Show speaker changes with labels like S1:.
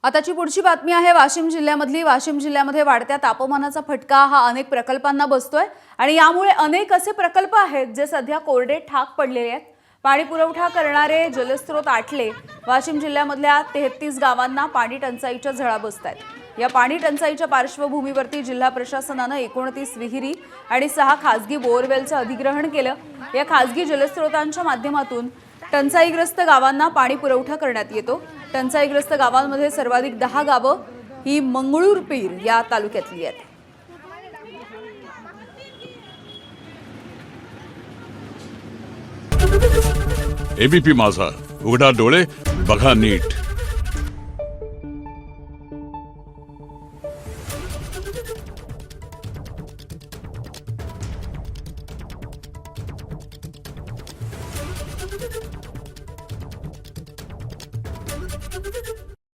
S1: आताची पुढची बातमी आहे वाशिम जिल्ह्यामधली। वाशिम जिल्ह्यामध्ये वाढत्या तापमानाचा फटका हा अनेक प्रकल्पांना बसतोय आणि यामुळे अनेक असे प्रकल्प आहेत जे सध्या कोरडे ठाक पडलेले आहेत। पाणी पुरवठा करणारे जलस्रोत आटले। वाशिम जिल्ह्यामधल्या 33 गावांना पाणी टंचाईच्या झळा बसतायत। या पाणी टंचाईच्या पार्श्वभूमीवरती जिल्हा प्रशासनाने 29 विहिरी आणि 6 खासगी बोरवेलचं अधिग्रहण केलं। या खासगी जलस्रोतांच्या माध्यमातून टंचाईग्रस्त गावांना पाणी पुरवठा करण्यात येतो। टंचाईग्रस्त गावांमध्ये सर्वाधिक 10 गावं ही मंगळूरपीर या तालुक्यातली आहेत।
S2: एबीपी माझा, उघडा डोळे बघा नीट।